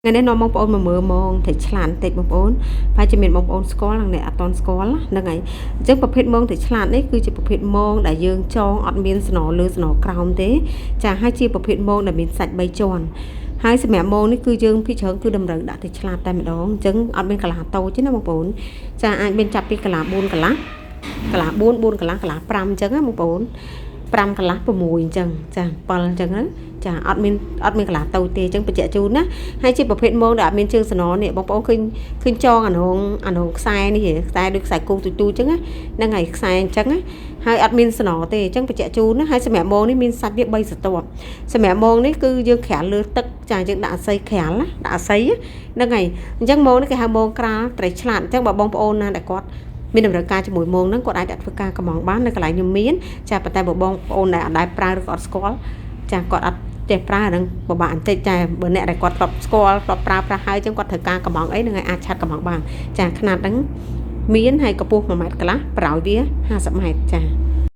ថ្ងៃនេះនាំបងប្អូនមកមើលមងត្រីឆ្លាតបន្តិចបងប្អូនប្រហែលជាមានបងប្អូនស្គាល់និងអ្នកអត់ទាន់ស្គាល់ហ្នឹងហើយអញ្ចឹងប្រភេទមងត្រីឆ្លាតនេះគឺជាប្រភេទមងដែលយើងចងអត់មានស្នលើស្នក្រោមទេចាហើយជាប្រភេទមងដែលមានសាច់3ជាន់ហើយសម្រាប់មងនេះគឺយើងភិកច្រើនគឺតម្រូវដាក់ត្រីឆ្លាតតែម្ដងអញ្ចឹងអត់មានកន្លះតូចទេណាបងប្អូនចាអាចមានចាប់ពីកន្លះ4កន្លះកន្លះ4 4កន្លះកន្លះ5អញ្ចឹងណាបងប្អូន5កន្លះ6អញ្ចឹងចា7អញ្ចឹងណាចាអត់មានកន្លះតូចទេអញ្ចឹងបញ្ជាក់ជូនណាហើយជាប្រភេទមងដែលអត់មានជើងសណនេះបងប្អូនឃើញចងអានងខ្សែនេះខ្សែដូចខ្សែគោទូទូអញ្ចឹងហ្នឹងហើយខ្សែអញ្ចឹងហើយអត់មានសណទេអញ្ចឹងបញ្ជាក់ជូនណាហើយសម្រាប់មងនេះមានសាច់វា3ស្រទាប់សម្រាប់មងនេះគឺយើងក្រាលលើទឹកចាយើងដាក់អាស័យក្រាលណាដាក់អាស័យហ្នឹងហើយអញ្ចឹងមងនេះគេហៅមងក្រាលត្រីឆ្លាតអញ្ចឹងបើបងប្អូនណាដែលគាត់មានតម្រូវការជាមួយមងហ្នឹងគាត់អាចដាក់ធ្វើការកម្មងបាននៅកន្លែងខ្ញុំមានចាប៉ុន្តែបើបងប្អូនដែលអត់ដែរប្រើឬក៏អត់ស្គាល់ចាគាត់អត់ចេះប្រើហ្នឹងពិបាកបន្តិចតែបើអ្នកដែលគាត់ធ្លាប់ស្គាល់ធ្លាប់ប្រើប្រាស់ហើយចឹងគាត់ត្រូវការកម្មងអីនឹងអាចឆាត់កម្មងបានចាຂະຫນាត់ហ្នឹងមានហើយកម្ពស់1ម៉ែត្រកន្លះប្រោយវា50ម៉ែត្រចា